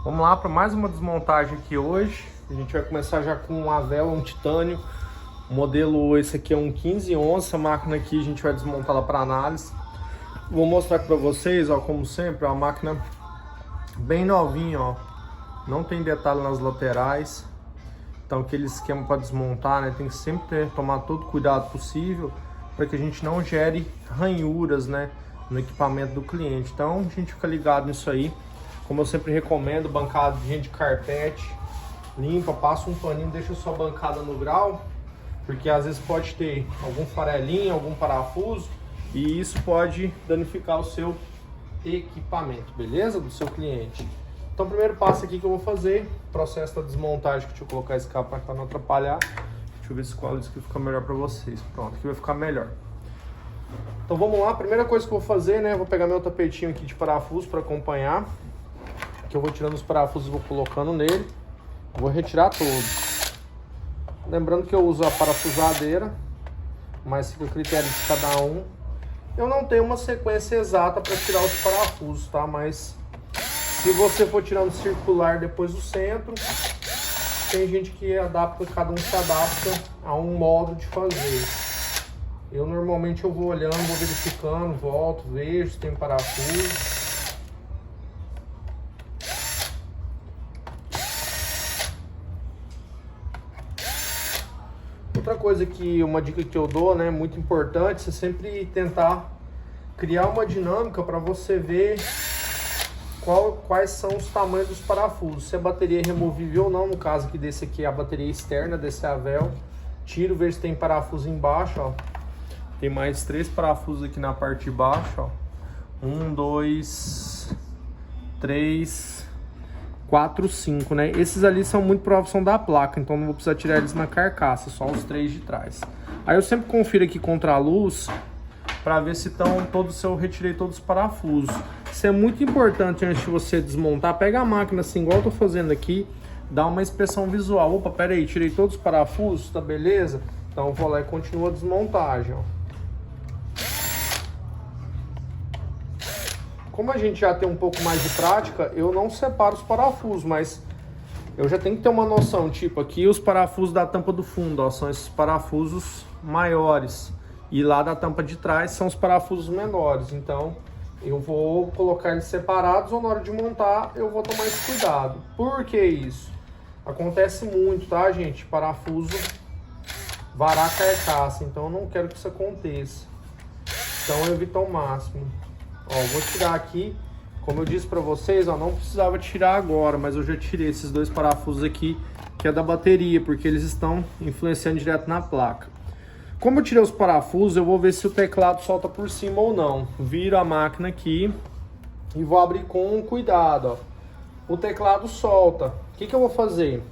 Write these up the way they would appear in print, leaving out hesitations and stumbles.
Vamos lá para mais uma desmontagem aqui hoje. A gente vai começar já com uma vela, um titânio. O modelo, esse aqui é um 1511. A máquina aqui a gente vai desmontá-la para análise. Vou mostrar aqui para vocês, ó, como sempre, a máquina bem novinha, ó. Não tem detalhe nas laterais. Então aquele esquema para desmontar, né? Tem que sempre tomar todo o cuidado possível para que a gente não gere ranhuras, né, no equipamento do cliente. Então a gente fica ligado nisso aí. Como eu sempre recomendo, bancadinha de carpete, limpa, passa um paninho, deixa sua bancada no grau, porque às vezes pode ter algum farelinho, algum parafuso, e isso pode danificar o seu equipamento, beleza? Do seu cliente. Então o primeiro passo aqui que eu vou fazer, processo da desmontagem, deixa eu colocar esse cabo para não atrapalhar. Deixa eu ver se qual isso aqui fica melhor para vocês. Pronto, aqui vai ficar melhor. Então vamos lá, a primeira coisa que eu vou fazer, né, eu vou pegar meu tapetinho aqui de parafuso para acompanhar. Que eu vou tirando os parafusos e vou colocando nele. Vou retirar todos. Lembrando que eu uso a parafusadeira, mas fica a critério de cada um. Eu não tenho uma sequência exata para tirar os parafusos, tá? Mas se você for tirando circular depois do centro, tem gente que adapta, cada um se adapta a um modo de fazer. Eu normalmente eu vou olhando, vou verificando, volto, vejo se tem parafuso. Outra coisa que, uma dica que eu dou, né, muito importante, você sempre tentar criar uma dinâmica para você ver quais são os tamanhos dos parafusos. Se a bateria é removível ou não, no caso aqui desse aqui é a bateria externa desse Avel. Tiro, vejo se tem parafuso embaixo, ó. Tem mais 3 parafusos aqui na parte de baixo, ó. 1, 2, 3... 4, 5, né? Esses ali são muito prováveis são da placa, então não vou precisar tirar eles na carcaça, só os 3 de trás. Aí eu sempre confiro aqui contra a luz para ver se estão todos, se eu retirei todos os parafusos. Isso é muito importante antes de você desmontar. Pega a máquina assim, igual eu tô fazendo aqui, dá uma inspeção visual. Opa, pera aí, tirei todos os parafusos, tá beleza? Então eu vou lá e continuo a desmontagem, ó. Como a gente já tem um pouco mais de prática, eu não separo os parafusos, mas eu já tenho que ter uma noção, tipo, aqui os parafusos da tampa do fundo, ó, são esses parafusos maiores, e lá da tampa de trás são os parafusos menores, então eu vou colocar eles separados ou na hora de montar eu vou tomar esse cuidado. Por que isso? Acontece muito, tá, gente? Parafuso varar a carcaça, então eu não quero que isso aconteça, então eu evito ao máximo. Ó, vou tirar aqui, como eu disse para vocês, ó, não precisava tirar agora, mas eu já tirei esses 2 parafusos aqui, que é da bateria, porque eles estão influenciando direto na placa. Como eu tirei os parafusos, eu vou ver se o teclado solta por cima ou não. Viro a máquina aqui e vou abrir com cuidado, ó. O teclado solta. O que eu vou fazer?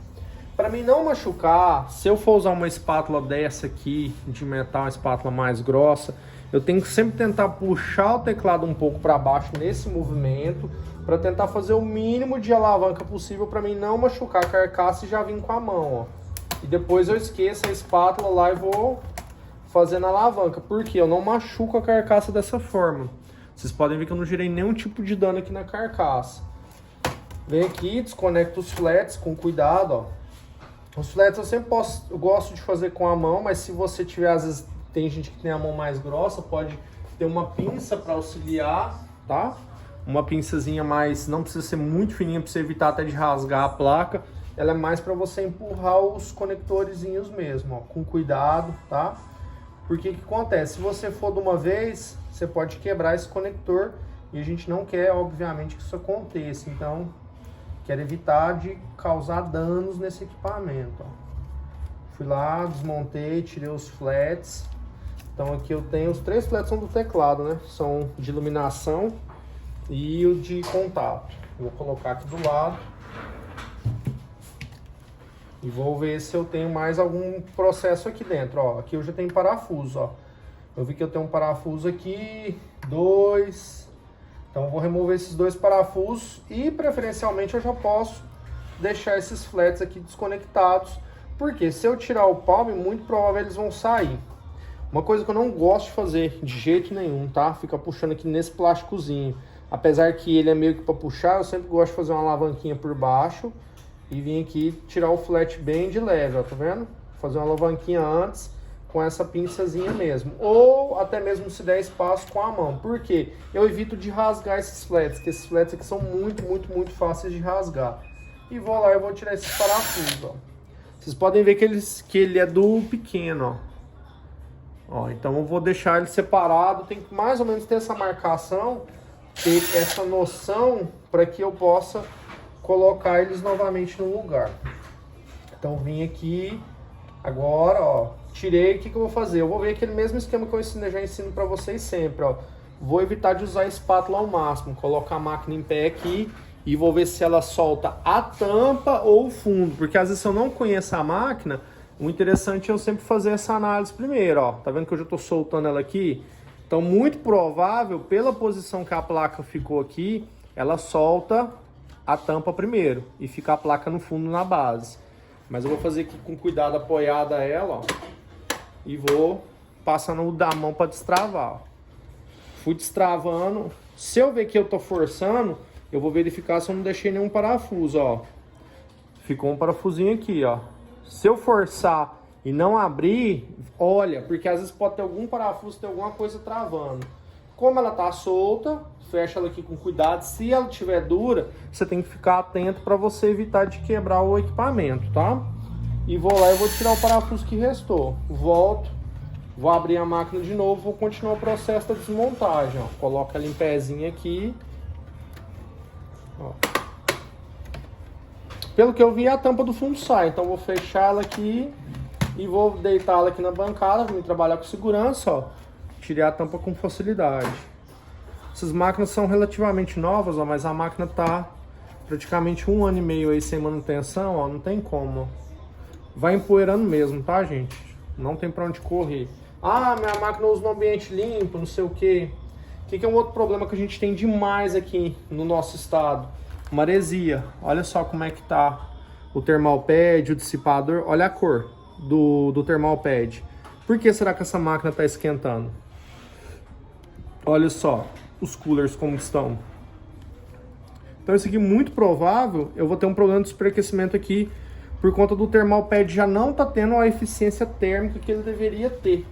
Para mim não machucar, se eu for usar uma espátula dessa aqui, de metal, uma espátula mais grossa, eu tenho que sempre tentar puxar o teclado um pouco para baixo nesse movimento, para tentar fazer o mínimo de alavanca possível para mim não machucar a carcaça e já vir com a mão, ó. E depois eu esqueço a espátula lá e vou fazendo a alavanca, porque eu não machuco a carcaça dessa forma. Vocês podem ver que eu não gerei nenhum tipo de dano aqui na carcaça. Vem aqui, desconecto os flats com cuidado, ó. Os flats eu sempre eu gosto de fazer com a mão, mas se você tiver, às vezes, tem gente que tem a mão mais grossa, pode ter uma pinça para auxiliar, tá? Uma pinçazinha mais, não precisa ser muito fininha para você evitar até de rasgar a placa. Ela é mais para você empurrar os conectorzinhos mesmo, ó, com cuidado, tá? Porque o que acontece? Se você for de uma vez, você pode quebrar esse conector e a gente não quer, obviamente, que isso aconteça. Então, quero evitar de causar danos nesse equipamento, ó. Fui lá, desmontei, tirei os flats. Então aqui eu tenho os 3 flats são do teclado, né? São de iluminação e o de contato. Vou colocar aqui do lado. E vou ver se eu tenho mais algum processo aqui dentro, ó. Aqui eu já tenho parafuso, ó. Eu vi que eu tenho um parafuso aqui, 2. Então eu vou remover esses 2 parafusos e preferencialmente eu já posso deixar esses flats aqui desconectados. Porque se eu tirar o palme, muito provável eles vão sair. Uma coisa que eu não gosto de fazer de jeito nenhum, tá? Fica puxando aqui nesse plásticozinho. Apesar que ele é meio que para puxar, eu sempre gosto de fazer uma alavanquinha por baixo e vir aqui tirar o flat bem de leve, ó, tá vendo? Fazer uma alavanquinha antes com essa pinçazinha mesmo. Ou até mesmo se der espaço com a mão. Por quê? Eu evito de rasgar esses flats, que esses flats aqui são muito fáceis de rasgar. E vou lá e vou tirar esses parafusos, ó. Vocês podem ver que ele é do pequeno, ó. Então eu vou deixar ele separado, tem que mais ou menos ter essa marcação, ter essa noção para que eu possa colocar eles novamente no lugar. Então vim aqui agora, ó, tirei. O que eu vou fazer? Eu vou ver aquele mesmo esquema que eu já ensino para vocês sempre, ó. Vou evitar de usar a espátula ao máximo, colocar a máquina em pé aqui e vou ver se ela solta a tampa ou o fundo, porque às vezes se eu não conheço a máquina, o interessante é eu sempre fazer essa análise primeiro, ó. Tá vendo que eu já tô soltando ela aqui? Então, muito provável, pela posição que a placa ficou aqui, ela solta a tampa primeiro e fica a placa no fundo na base. Mas eu vou fazer aqui com cuidado, apoiada ela, ó, e vou passando da mão para destravar, ó. Fui destravando. Se eu ver que eu tô forçando, eu vou verificar se eu não deixei nenhum parafuso, ó. Ficou um parafusinho aqui, ó. Se eu forçar e não abrir, olha, porque às vezes pode ter algum parafuso, ter alguma coisa travando. Como ela tá solta, fecha ela aqui com cuidado. Se ela estiver dura, você tem que ficar atento para você evitar de quebrar o equipamento, tá? E vou lá e vou tirar o parafuso que restou. Volto, vou abrir a máquina de novo, vou continuar o processo da desmontagem, ó. Coloca ela em pezinho aqui. Ó. Pelo que eu vi, a tampa do fundo sai, então vou fechar ela aqui e vou deitá-la aqui na bancada, vou trabalhar com segurança, ó. Tirei a tampa com facilidade. Essas máquinas são relativamente novas, ó, mas a máquina tá praticamente 1 ano e meio aí sem manutenção, ó, não tem como. Vai empoeirando mesmo, tá, gente? Não tem pra onde correr. Ah, minha máquina usa no ambiente limpo, não sei o quê. O que é um outro problema que a gente tem demais aqui no nosso estado? Maresia. Olha só como é que tá o thermal pad, o dissipador. Olha a cor do thermal pad. Por que será que essa máquina tá esquentando? Olha só os coolers como estão. Então isso aqui é muito provável, eu vou ter um problema de superaquecimento aqui por conta do thermal pad já não tá tendo a eficiência térmica que ele deveria ter.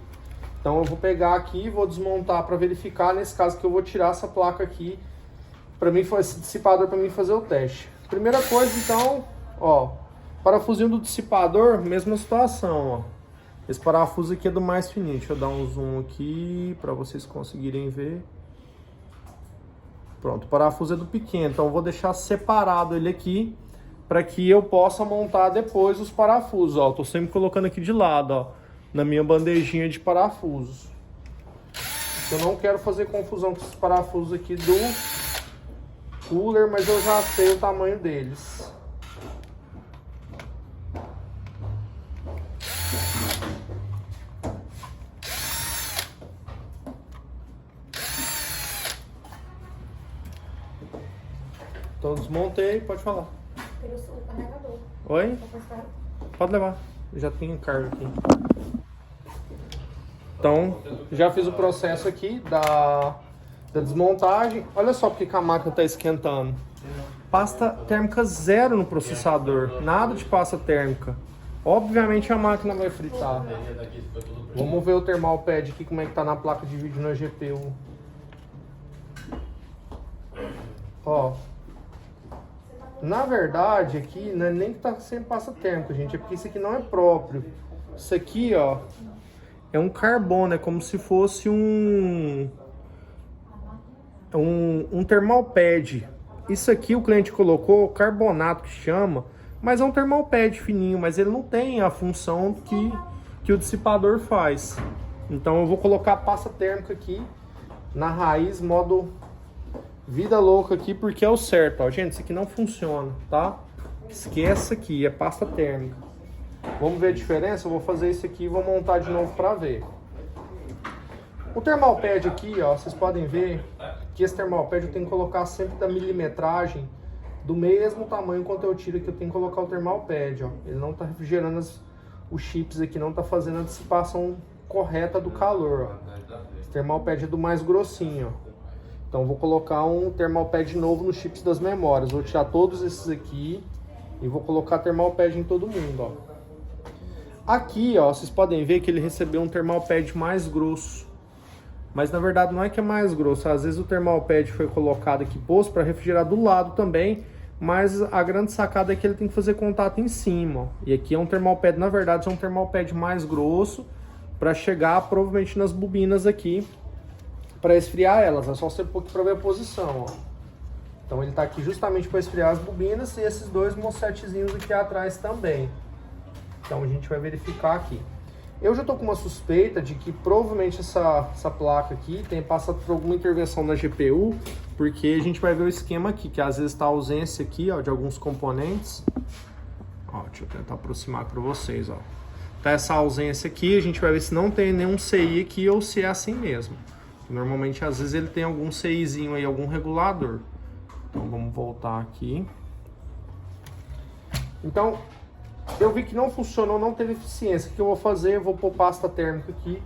Então eu vou pegar aqui e vou desmontar para verificar, nesse caso que eu vou tirar essa placa aqui, para mim, esse dissipador para mim fazer o teste. Primeira coisa, então, ó, parafusinho do dissipador, mesma situação, ó. Esse parafuso aqui é do mais fininho. Deixa eu dar um zoom aqui para vocês conseguirem ver. Pronto, o parafuso é do pequeno, então eu vou deixar separado ele aqui para que eu possa montar depois os parafusos, ó. Tô sempre colocando aqui de lado, ó, na minha bandejinha de parafusos. Eu não quero fazer confusão com esses parafusos aqui do cooler, mas eu já sei o tamanho deles. Então desmontei, pode falar. Tem o carregador. Oi? Pode levar, já tem carga aqui. Então, já fiz o processo aqui da desmontagem. Olha só porque que a máquina está esquentando. Pasta térmica zero no processador, nada de pasta térmica. Obviamente a máquina vai fritar. Vamos ver o thermal pad aqui, como é que tá na placa de vídeo na GPU. Ó. Na verdade aqui não é nem que tá sem pasta térmica, gente, é porque isso aqui não é próprio. Isso aqui, ó, é um carbono, é como se fosse um thermal pad. Isso aqui o cliente colocou carbonato que chama, mas é um thermal pad fininho, mas ele não tem a função que o dissipador faz. Então eu vou colocar a pasta térmica aqui na raiz, modo vida louca aqui, porque é o certo, ó. Gente, isso aqui não funciona, tá? Esquece aqui, é pasta térmica. Vamos ver a diferença? Eu vou fazer isso aqui e vou montar de novo para ver. O thermal pad aqui, ó, vocês podem ver que esse thermal pad eu tenho que colocar sempre da milimetragem do mesmo tamanho quanto eu tiro aqui, eu tenho que colocar o thermal pad, ó. Ele não tá refrigerando os chips aqui, não tá fazendo a dissipação correta do calor, ó. Esse thermal pad é do mais grossinho, ó. Então vou colocar um thermal pad novo nos chips das memórias. Vou tirar todos esses aqui e vou colocar thermal pad em todo mundo, ó. Aqui, ó, vocês podem ver que ele recebeu um thermal pad mais grosso. Mas na verdade não é que é mais grosso. Às vezes o thermal pad foi colocado aqui posto para refrigerar do lado também. Mas a grande sacada é que ele tem que fazer contato em cima, ó. E aqui é um thermal pad, na verdade é um thermal pad mais grosso para chegar provavelmente nas bobinas aqui para esfriar elas. É só você pôr aqui para ver a posição, ó. Então ele está aqui justamente para esfriar as bobinas e esses dois MOSFETzinhos aqui atrás também. Então a gente vai verificar aqui. Eu já estou com uma suspeita de que provavelmente essa placa aqui tem passado por alguma intervenção na GPU, porque a gente vai ver o esquema aqui, que às vezes está a ausência aqui, ó, de alguns componentes. Ó, deixa eu tentar aproximar para vocês, ó. Tá essa ausência aqui, a gente vai ver se não tem nenhum CI aqui ou se é assim mesmo. Normalmente, às vezes, ele tem algum CIzinho aí, algum regulador. Então, vamos voltar aqui. Então, eu vi que não funcionou, não teve eficiência. O que eu vou fazer? Eu vou pôr pasta térmica aqui.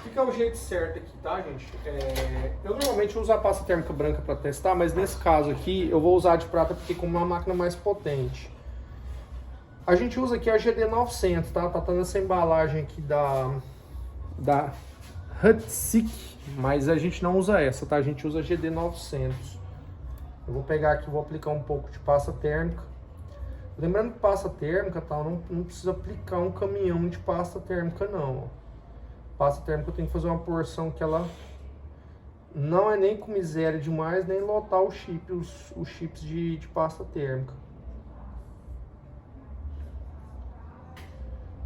Fica o jeito certo aqui, tá, gente? Eu normalmente uso a pasta térmica branca para testar, mas nesse caso aqui, eu vou usar de prata porque como é uma máquina mais potente. A gente usa aqui a GD900, tá? Tá nessa embalagem aqui da Hutsic, mas a gente não usa essa, tá? A gente usa a GD900. Eu vou pegar aqui, vou aplicar um pouco de pasta térmica. Lembrando que pasta térmica, tá? Não precisa aplicar um caminhão de pasta térmica, não. Pasta térmica eu tenho que fazer uma porção que ela não é nem com miséria demais, nem lotar os chips de pasta térmica.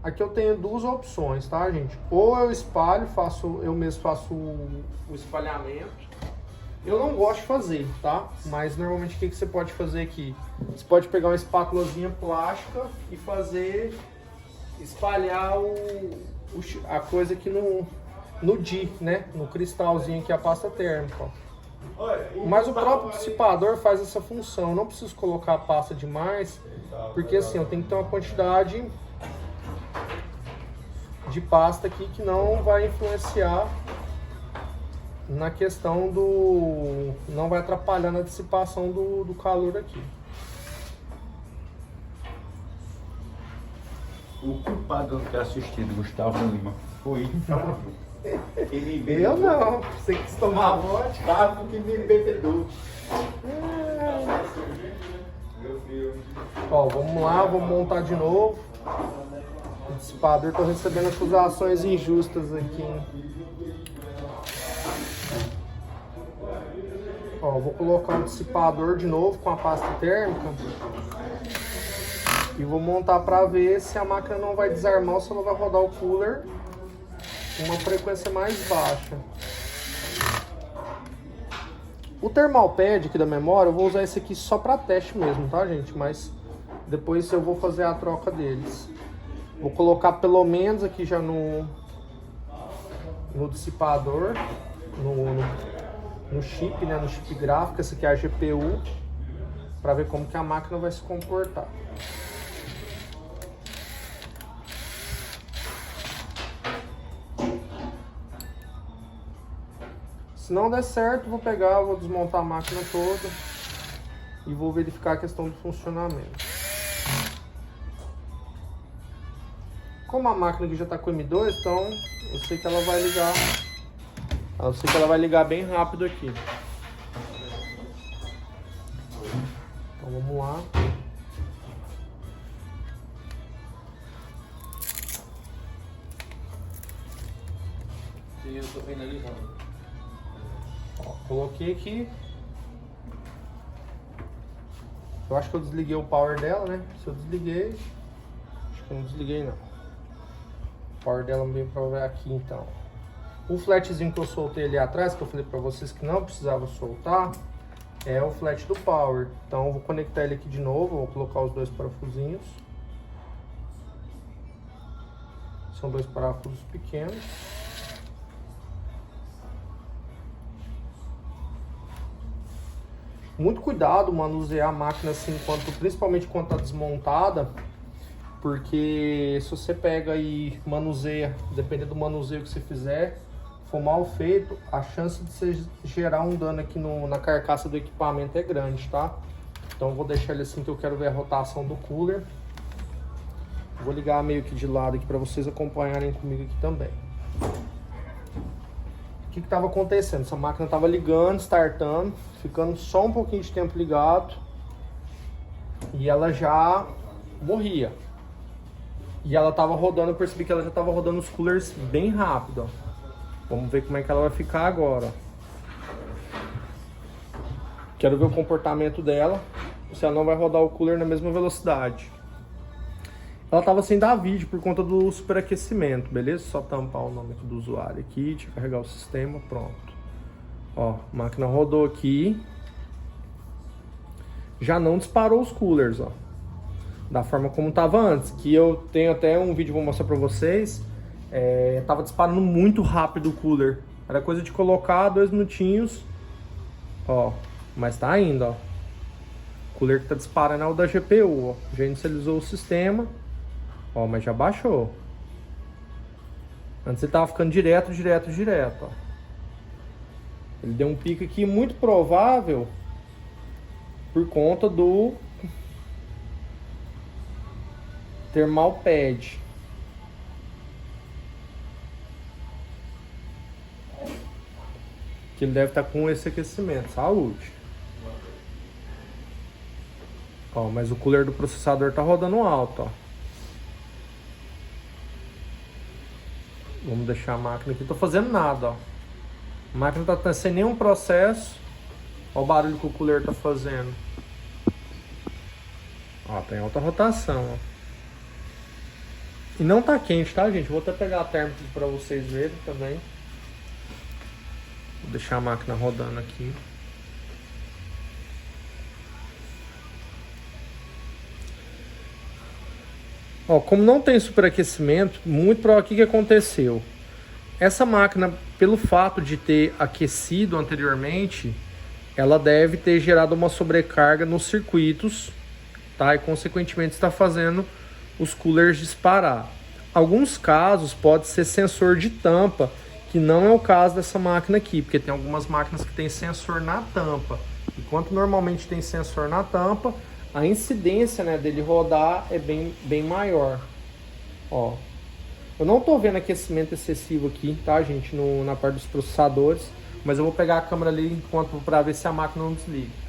Aqui eu tenho duas opções, tá, gente? Ou eu espalho, eu mesmo faço o espalhamento. Eu não gosto de fazer, tá? Mas normalmente o que você pode fazer aqui? Você pode pegar uma espátulazinha plástica e espalhar a coisa aqui no DI, né? No cristalzinho que é a pasta térmica, ó. Mas o próprio dissipador faz essa função. Eu não preciso colocar a pasta demais, porque assim, eu tenho que ter uma quantidade de pasta aqui que não vai influenciar na questão não vai atrapalhar na dissipação do calor aqui. O culpado de ter assistido Gustavo Lima foi ele eu não, você quis tomar vodka. Gustavo que me bebedou. Ó, vamos lá, vamos montar de novo. O dissipador, tô recebendo acusações injustas aqui, hein? Ó, vou colocar um dissipador de novo com a pasta térmica e vou montar para ver se a máquina não vai desarmar ou se ela vai rodar o cooler com uma frequência mais baixa. O thermal pad aqui da memória, eu vou usar esse aqui só para teste mesmo, tá, gente? Mas depois eu vou fazer a troca deles. Vou colocar pelo menos aqui já no dissipador, no chip, né? No chip gráfico, esse aqui é a GPU, para ver como que a máquina vai se comportar. Se não der certo, vou desmontar a máquina toda e vou verificar a questão do funcionamento. Como a máquina aqui já está com M2, então eu sei que ela vai ligar. Eu sei que ela vai ligar bem rápido aqui. Então vamos lá. Sim, eu tô vendo ali, Ó, coloquei aqui. Eu acho que eu desliguei o power dela, né? Se eu desliguei, acho que eu não desliguei não. O power dela bem para aqui então. O flatzinho que eu soltei ali atrás, que eu falei para vocês que não precisava soltar, é o flat do power. Então eu vou conectar ele aqui de novo, vou colocar os dois parafusinhos. São dois parafusos pequenos. Muito cuidado manusear a máquina assim, principalmente quando está desmontada, porque se você pega e manuseia, dependendo do manuseio que você fizer, for mal feito, a chance de você gerar um dano aqui na carcaça do equipamento é grande, tá? Então eu vou deixar ele assim que eu quero ver a rotação do cooler. Vou ligar meio que de lado aqui para vocês acompanharem comigo aqui também. O que estava acontecendo? Essa máquina estava ligando, startando, ficando só um pouquinho de tempo ligado e ela já morria. E ela estava rodando, eu percebi que ela já estava rodando os coolers bem rápido, ó. Vamos ver como é que ela vai ficar agora. Quero ver o comportamento dela, se ela não vai rodar o cooler na mesma velocidade. Ela estava sem dar vídeo por conta do superaquecimento, beleza? Só tampar o nome aqui do usuário aqui, deixa eu carregar o sistema, pronto. Ó, a máquina rodou aqui. Já não disparou os coolers, ó. Da forma como estava antes, que eu tenho até um vídeo, vou mostrar para vocês. Tava disparando muito rápido o cooler. Era coisa de colocar 2 minutinhos. Ó, mas tá indo, ó. O cooler que tá disparando é o da GPU, ó. Já inicializou o sistema. Ó, mas já baixou. Antes ele tava ficando direto, ó. Ele deu um pico aqui muito provável por conta do thermal pad. Que ele deve estar com esse aquecimento. Saúde. Ó, mas o cooler do processador tá rodando alto, ó. Vamos deixar a máquina aqui. Não tô fazendo nada, ó. A máquina tá sem nenhum processo. Olha o barulho que o cooler tá fazendo. Ó, tem alta rotação, ó. E não tá quente, tá, gente? Vou até pegar a térmica para vocês verem também. Vou deixar a máquina rodando aqui. Ó, como não tem superaquecimento, muito provável que aconteceu. Essa máquina, pelo fato de ter aquecido anteriormente, ela deve ter gerado uma sobrecarga nos circuitos, tá? E consequentemente está fazendo os coolers disparar. Alguns casos pode ser sensor de tampa, que não é o caso dessa máquina aqui, porque tem algumas máquinas que tem sensor na tampa. Enquanto normalmente tem sensor na tampa, a incidência, né, dele rodar é bem maior. Ó, eu não tô vendo aquecimento excessivo aqui, tá, gente, na parte dos processadores, mas eu vou pegar a câmera ali enquanto para ver se a máquina não desliga.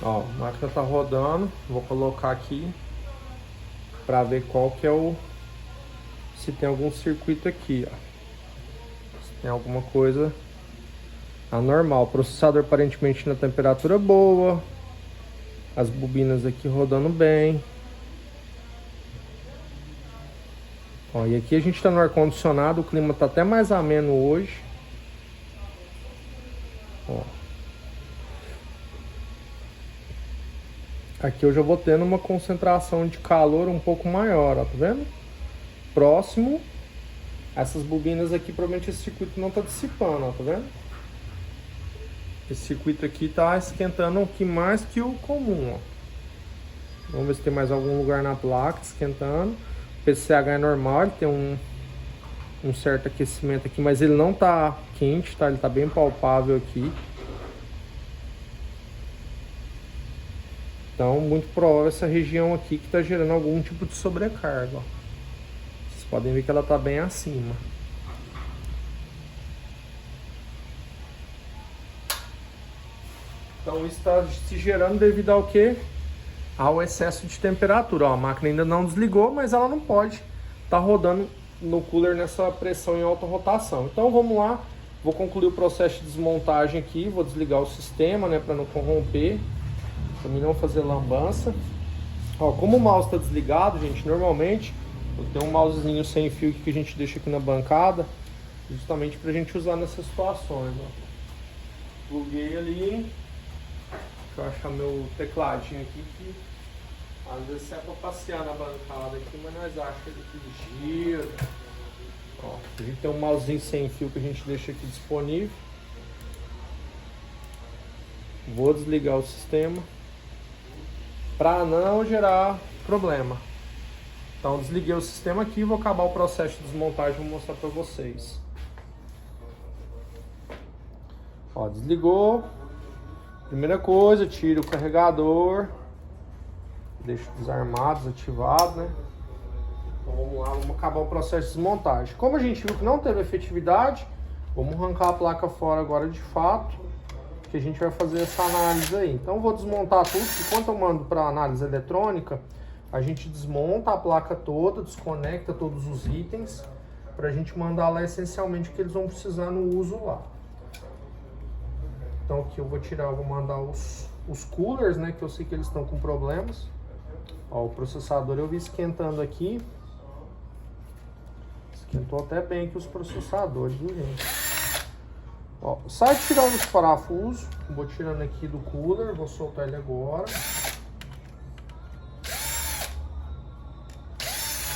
Ó, a máquina tá rodando, vou colocar aqui para ver qual que é se tem algum circuito aqui, ó. Se tem alguma coisa anormal. O processador aparentemente na temperatura boa, as bobinas aqui rodando bem. Ó, e aqui a gente tá no ar-condicionado, o clima tá até mais ameno hoje. Ó. Aqui eu já vou tendo uma concentração de calor um pouco maior, ó, tá vendo? Próximo, essas bobinas aqui, provavelmente esse circuito não tá dissipando, ó, tá vendo? Esse circuito aqui tá esquentando aqui mais que o comum, ó. Vamos ver se tem mais algum lugar na placa esquentando. O PCH é normal, ele tem um certo aquecimento aqui, mas ele não tá quente, tá? Ele tá bem palpável aqui. Então, muito provável essa região aqui que está gerando algum tipo de sobrecarga, ó. Vocês podem ver que ela está bem acima. Então, isso está se gerando devido ao quê? Ao excesso de temperatura. Ó, a máquina ainda não desligou, mas ela não pode estar rodando no cooler nessa pressão em alta rotação. Então, vamos lá. Vou concluir o processo de desmontagem aqui. Vou desligar o sistema, né, para não corromper. Para mim não fazer lambança. Ó, como o mouse está desligado, gente, normalmente eu tenho um mousezinho sem fio que a gente deixa aqui na bancada. justamente pra gente usar nessas situações, ó. Pluguei ali. Deixa eu achar meu tecladinho aqui, que às vezes é pra passear na bancada aqui, mas nós achamos ele aqui gira. Ó, a gente tem um mousezinho sem fio que a gente deixa aqui disponível. Vou desligar o sistema para não gerar problema. Então desliguei o sistema aqui, vou acabar o processo de desmontagem e vou mostrar para vocês. Ó, desligou. Primeira coisa, tira o carregador. Deixa desarmado, desativado, né? Então vamos lá, vamos acabar o processo de desmontagem. Como a gente viu que não teve efetividade, vamos arrancar a placa fora agora de fato, que a gente vai fazer essa análise aí. Então eu vou desmontar tudo, enquanto eu mando para análise eletrônica, a gente desmonta a placa toda, desconecta todos os itens, para a gente mandar lá essencialmente o que eles vão precisar no uso lá. Então aqui eu vou tirar, eu vou mandar os coolers, né, que eu sei que eles estão com problemas. Ó, o processador eu vi esquentando aqui. Esquentou até bem aqui os processadores, viu, gente? Ó, sai tirando os parafusos. Vou tirando aqui do cooler, vou soltar ele agora.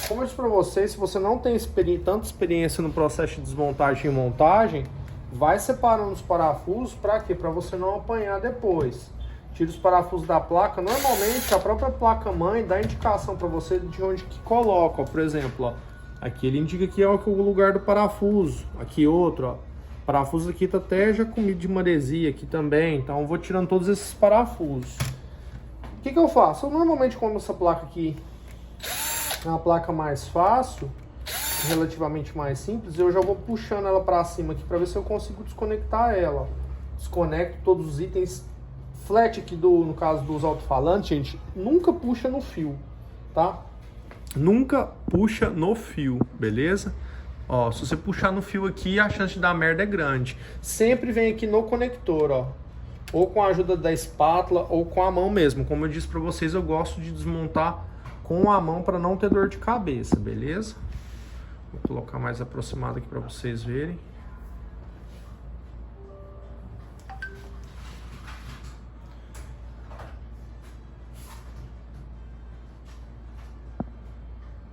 Como eu disse pra vocês, se você não tem tanta experiência no processo de desmontagem e montagem, vai separando os parafusos para quê? Para você não apanhar depois. Tira os parafusos da placa. Normalmente a própria placa mãe dá indicação para você de onde que coloca. Ó, por exemplo, ó, aqui ele indica que é o lugar do parafuso. Aqui outro, ó. O parafuso aqui tá até já comido de maresia aqui também. Então eu vou tirando todos esses parafusos. O que eu faço? Eu normalmente, como essa placa aqui é uma placa mais fácil, relativamente mais simples, eu já vou puxando ela para cima aqui para ver se eu consigo desconectar ela. Desconecto todos os itens. Flat aqui no caso dos alto-falantes, gente, nunca puxa no fio, tá? Nunca puxa no fio, beleza? Ó, se você puxar no fio aqui, a chance de dar merda é grande. Sempre vem aqui no conector, ó. Ou com a ajuda da espátula ou com a mão mesmo. Como eu disse para vocês, eu gosto de desmontar com a mão para não ter dor de cabeça, beleza? Vou colocar mais aproximado aqui para vocês verem.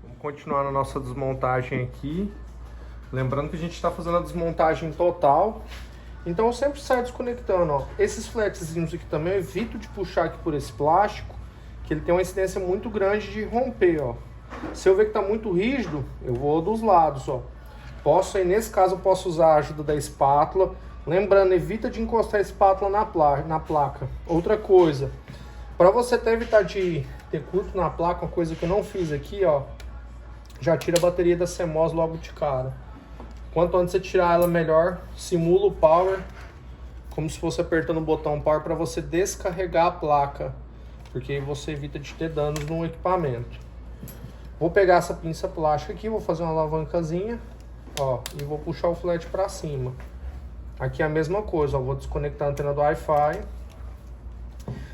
Vamos continuar na nossa desmontagem aqui. Lembrando que a gente está fazendo a desmontagem total. Então eu sempre saio desconectando, ó. Esses flatzinhos aqui também eu evito de puxar aqui por esse plástico, que ele tem uma incidência muito grande de romper, ó. Se eu ver que tá muito rígido, eu vou dos lados, ó. Posso aí, nesse caso, eu posso usar a ajuda da espátula. Lembrando, evita de encostar a espátula na placa. Outra coisa, para você até evitar de ter curto na placa, uma coisa que eu não fiz aqui, ó. Já tira a bateria da CMOS logo de cara. Quanto antes você tirar ela, melhor. Simula o power, como se fosse apertando o botão power para você descarregar a placa, porque aí você evita de ter danos no equipamento. Vou pegar essa pinça plástica aqui, vou fazer uma alavancazinha, ó, e vou puxar o flat para cima. Aqui é a mesma coisa, ó, vou desconectar a antena do Wi-Fi.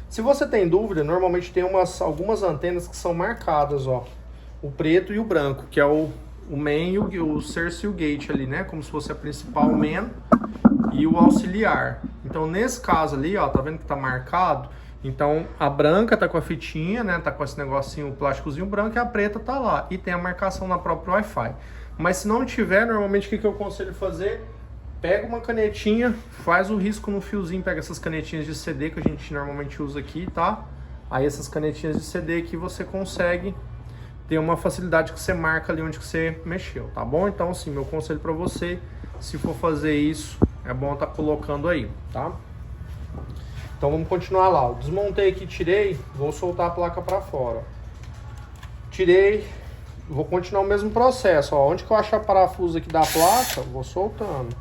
Se você tem dúvida, normalmente tem algumas antenas que são marcadas, ó, o preto e o branco, que é o main, o source e o gate ali, né, como se fosse a principal main e o auxiliar. Então nesse caso ali, ó, tá vendo que tá marcado? Então a branca tá com a fitinha, né? Tá com esse negocinho, o plásticozinho branco, e a preta tá lá. E tem a marcação na própria Wi-Fi. Mas se não tiver, normalmente o que eu aconselho fazer? Pega uma canetinha, faz o risco no fiozinho, pega essas canetinhas de CD que a gente normalmente usa aqui, tá? Aí essas canetinhas de CD aqui você consegue ter uma facilidade que você marca ali onde que você mexeu, tá bom? Então assim, meu conselho para você, se for fazer isso, é bom tá colocando aí, tá? Então vamos continuar lá. Eu desmontei aqui, tirei, vou soltar a placa para fora. Tirei, vou continuar o mesmo processo. Ó, onde que eu achar parafuso aqui da placa, vou soltando.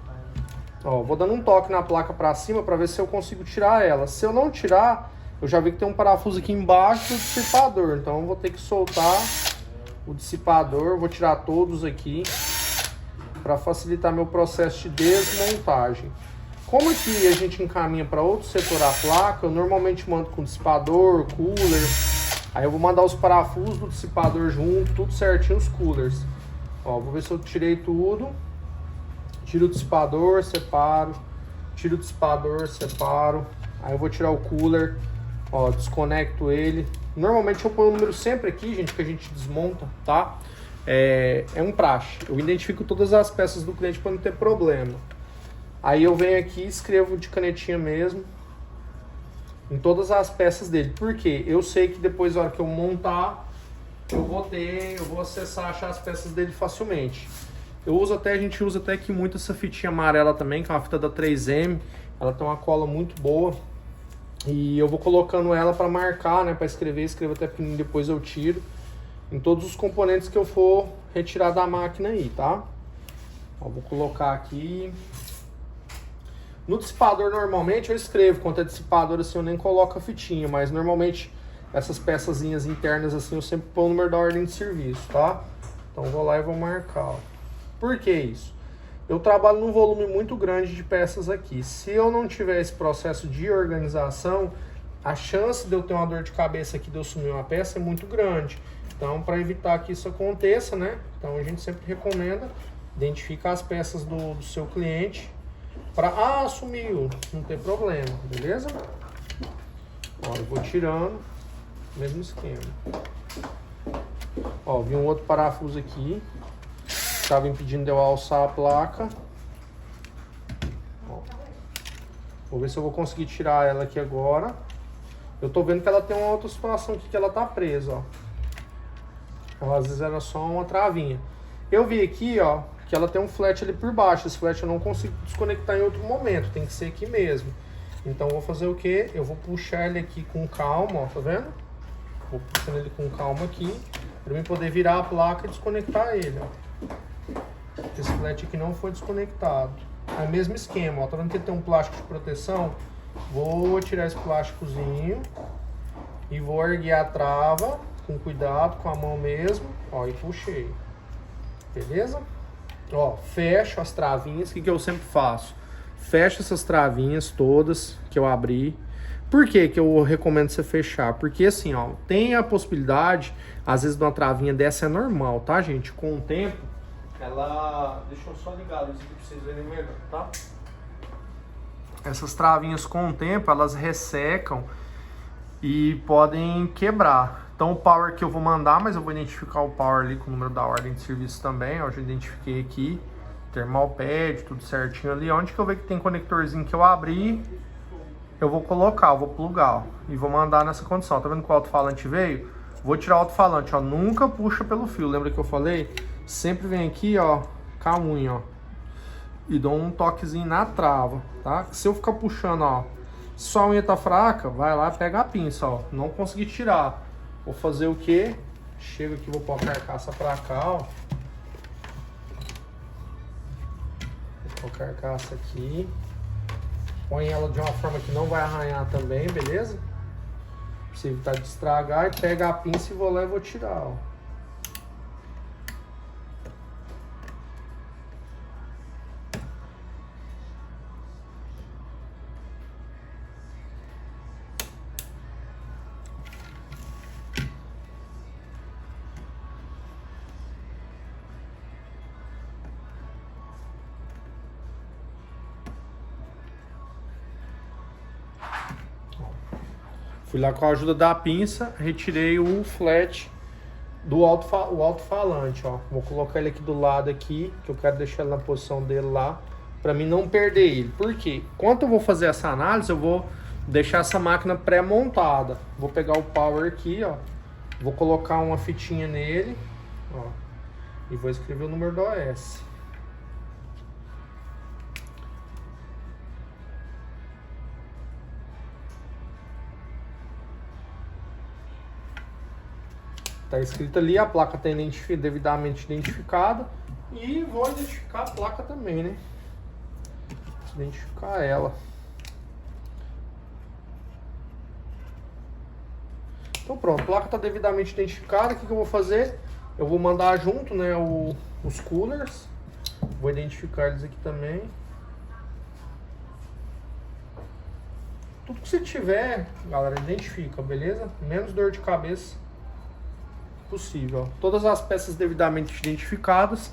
Ó, vou dando um toque na placa para cima para ver se eu consigo tirar ela. Se eu não tirar, eu já vi que tem um parafuso aqui embaixo do dissipador. Então eu vou ter que soltar o dissipador. Vou tirar todos aqui para facilitar meu processo de desmontagem. Como aqui a gente encaminha para outro setor a placa, eu normalmente mando com dissipador, cooler. Aí eu vou mandar os parafusos do dissipador junto, tudo certinho, os coolers. Ó, vou ver se eu tirei tudo. Tiro o dissipador, separo. Tiro o dissipador, separo. Aí eu vou tirar o cooler, ó, desconecto ele. Normalmente eu ponho o número sempre aqui, gente, que a gente desmonta, tá? É um praxe. Eu identifico todas as peças do cliente para não ter problema. Aí eu venho aqui e escrevo de canetinha mesmo em todas as peças dele. Por quê? Eu sei que depois, na hora que eu montar, eu vou acessar, achar as peças dele facilmente. A gente usa até aqui muito essa fitinha amarela também, que é uma fita da 3M. Ela tem uma cola muito boa. E eu vou colocando ela para marcar, né? Para escrevo até pequenininho, depois eu tiro. Em todos os componentes que eu for retirar da máquina aí, tá? Ó, vou colocar aqui. No dissipador, normalmente, eu escrevo. Quanto é dissipador, assim, eu nem coloco a fitinha. Mas, normalmente, essas peçazinhas internas, assim, eu sempre ponho o número da ordem de serviço, tá? Então, eu vou lá e vou marcar, ó. Por que isso? Eu trabalho num volume muito grande de peças aqui. Se eu não tiver esse processo de organização, a chance de eu ter uma dor de cabeça aqui, de eu sumir uma peça, é muito grande. Então, para evitar que isso aconteça, né? Então, a gente sempre recomenda identificar as peças do seu cliente para... sumiu, não tem problema, beleza? Ó, eu vou tirando, mesmo esquema. Ó, vi um outro parafuso aqui, estava impedindo de eu alçar a placa. Ó, vou ver se eu vou conseguir tirar ela aqui agora. Eu tô vendo que ela tem uma outra situação aqui, que ela tá presa, ó. Ela, às vezes era só uma travinha. Eu vi aqui, ó, que ela tem um flat ali por baixo. Esse flat eu não consigo desconectar em outro momento, tem que ser aqui mesmo. Então eu vou fazer o que? Eu vou puxar ele aqui com calma, ó, tá vendo? Vou puxando ele com calma aqui, para mim poder virar a placa e desconectar ele, ó. Esse flat aqui não foi desconectado. É o mesmo esquema, ó, tá vendo que ele tem um plástico de proteção? Vou tirar esse plásticozinho e vou erguer a trava com cuidado, com a mão mesmo, ó, e puxei. Beleza? Ó, fecho as travinhas. O que eu sempre faço? Fecho essas travinhas todas que eu abri. Por que que eu recomendo você fechar? Porque assim, ó, tem a possibilidade, às vezes, de uma travinha dessa é normal, tá, gente? Com o tempo, ela... Deixa eu só ligar a luz aqui pra vocês verem melhor, tá? Essas travinhas, com o tempo, elas ressecam e podem quebrar. Então o power que eu vou mandar, mas eu vou identificar o power ali com o número da ordem de serviço também, ó, eu já identifiquei aqui, thermal pad, tudo certinho ali. Onde que eu ver que tem conectorzinho que eu abri, eu vou colocar, eu vou plugar, ó, e vou mandar nessa condição. Tá vendo que o alto-falante veio? Vou tirar o alto-falante, ó, nunca puxa pelo fio, lembra que eu falei? Sempre vem aqui, ó, com a unha, ó, e dou um toquezinho na trava, tá? Se eu ficar puxando, ó, se a unha tá fraca, vai lá, pega a pinça, ó, não consegui tirar. Vou fazer o que? Chego aqui, vou pôr a carcaça pra cá, ó. Vou pôr a carcaça aqui. Põe ela de uma forma que não vai arranhar também, beleza? Pra você evitar de estragar. E pega a pinça e vou lá e vou tirar, ó. Fui lá com a ajuda da pinça, retirei o flat do alto-falante, ó. Vou colocar ele aqui do lado aqui, que eu quero deixar ele na posição dele lá, para mim não perder ele. Por quê? Quando eu vou fazer essa análise, eu vou deixar essa máquina pré-montada. Vou pegar o power aqui, ó. Vou colocar uma fitinha nele, ó. E vou escrever o número do OS. Tá escrito ali, a placa tá devidamente identificada. E vou identificar a placa também, né? Vou identificar ela. Então pronto, a placa tá devidamente identificada. O que eu vou fazer? Eu vou mandar junto, né, os coolers. Vou identificar eles aqui também. Tudo que você tiver, galera, identifica, beleza? Menos dor de cabeça possível. Todas as peças devidamente identificadas.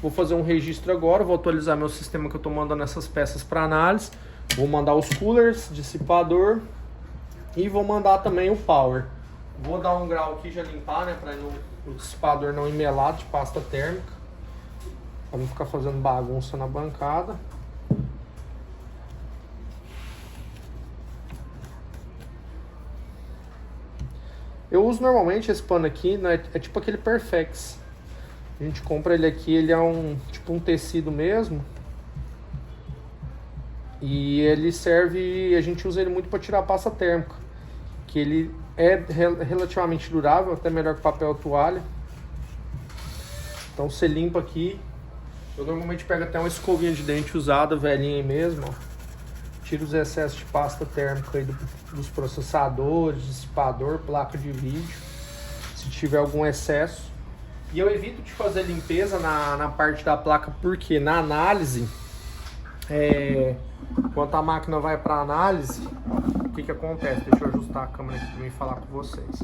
Vou fazer um registro agora, vou atualizar meu sistema que eu estou mandando essas peças para análise. Vou mandar os coolers, dissipador e vou mandar também o power. Vou dar um grau aqui, já limpar, né, para o dissipador não ir melado de pasta térmica. Para não ficar fazendo bagunça na bancada. Eu uso normalmente esse pano aqui, né, é tipo aquele Perfex. A gente compra ele aqui, ele é tipo um tecido mesmo. E ele serve, a gente usa ele muito para tirar a pasta térmica. Que ele é relativamente durável, até melhor que papel toalha. Então você limpa aqui. Eu normalmente pego até uma escovinha de dente usada, velhinha aí mesmo, ó. Tira os excessos de pasta térmica aí dos processadores, dissipador, placa de vídeo, se tiver algum excesso. E eu evito de fazer limpeza na parte da placa, porque na análise, quando a máquina vai para análise, o que acontece? Deixa eu ajustar a câmera aqui para mim falar com vocês.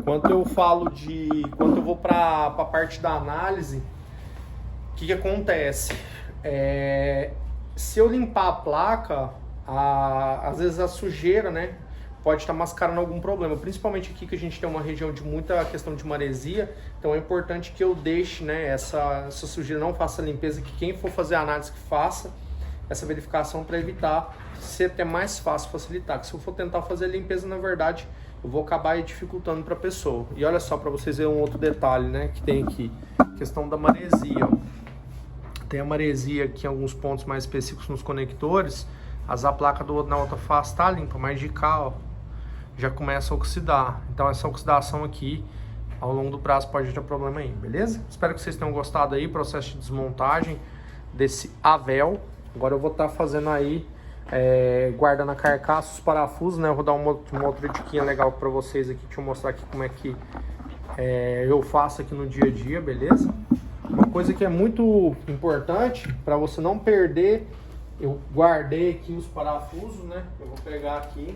Quando eu vou para a parte da análise, o que acontece? Se eu limpar a placa, às vezes a sujeira, né, pode estar mascarando algum problema, principalmente aqui que a gente tem uma região de muita questão de maresia. Então é importante que eu deixe, né, essa sujeira, não faça a limpeza, que quem for fazer a análise que faça essa verificação para evitar ser até mais fácil, facilitar. Que se eu for tentar fazer a limpeza, na verdade, eu vou acabar dificultando para a pessoa. E olha só, para vocês verem um outro detalhe, né, que tem aqui, questão da maresia, ó. Tem a maresia aqui em alguns pontos mais específicos nos conectores. A placa na outra face tá limpa, mas de cá, ó, já começa a oxidar. Então essa oxidação aqui, ao longo do prazo, pode ter problema aí, beleza? Espero que vocês tenham gostado aí, processo de desmontagem desse Havel. Agora eu vou estar fazendo aí, guardando a carcaça, os parafusos, né? Eu vou dar uma outra diquinha legal para vocês aqui, deixa eu mostrar aqui como é que eu faço aqui no dia a dia, beleza? Uma coisa que é muito importante, para você não perder, eu guardei aqui os parafusos, né? Eu vou pegar aqui,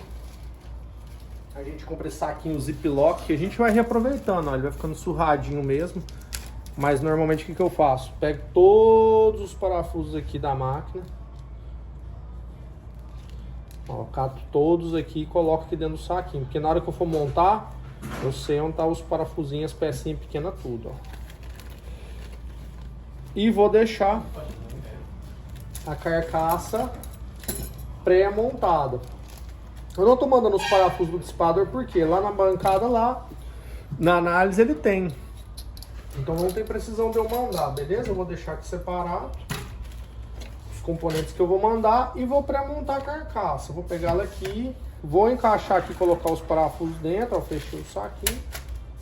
a gente compra esse saquinho Ziploc, que a gente vai reaproveitando, ó, ele vai ficando surradinho mesmo. Mas normalmente o que eu faço? Pego todos os parafusos aqui da máquina, ó, cato todos aqui e coloco aqui dentro do saquinho, porque na hora que eu for montar, eu sei onde tá os parafusinhos, as pecinhas pequenas, tudo, ó. E vou deixar a carcaça pré-montada. Eu não tô mandando os parafusos do dissipador porque lá na bancada, lá na análise ele tem. Então não tem precisão de eu mandar, beleza? Eu vou deixar aqui separado os componentes que eu vou mandar e vou pré-montar a carcaça. Vou pegar ela aqui, vou encaixar aqui, colocar os parafusos dentro, ó, fechei o saquinho,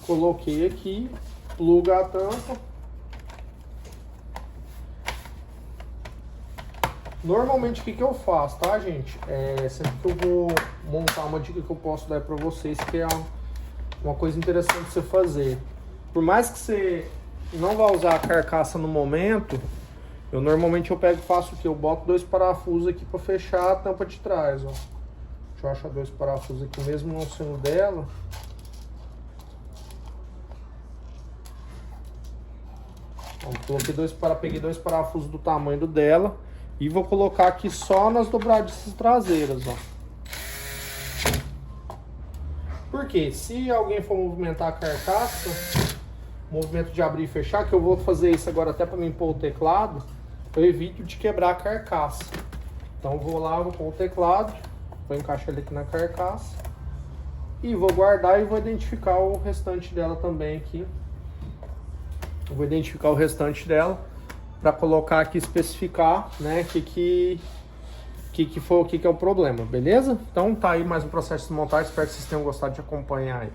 coloquei aqui, pluga a tampa. Normalmente o que eu faço, tá, gente? Sempre que eu vou montar, uma dica que eu posso dar pra vocês, que é uma coisa interessante de você fazer. Por mais que você não vá usar a carcaça no momento, normalmente eu pego e faço o que? Eu boto 2 parafusos aqui para fechar a tampa de trás, ó. Deixa eu achar 2 parafusos aqui, mesmo não sendo dela. Ó, peguei 2 parafusos do tamanho do dela e vou colocar aqui só nas dobradiças traseiras, ó. Porque se alguém for movimentar a carcaça, movimento de abrir e fechar, que eu vou fazer isso agora até para mim pôr o teclado, eu evito de quebrar a carcaça. Então vou lá, vou pôr o teclado, vou encaixar ele aqui na carcaça e vou guardar e vou identificar o restante dela também aqui. Eu vou identificar o restante dela para colocar aqui, especificar, né, que é o problema, beleza? Então tá aí mais um processo de montagem, espero que vocês tenham gostado de acompanhar aí.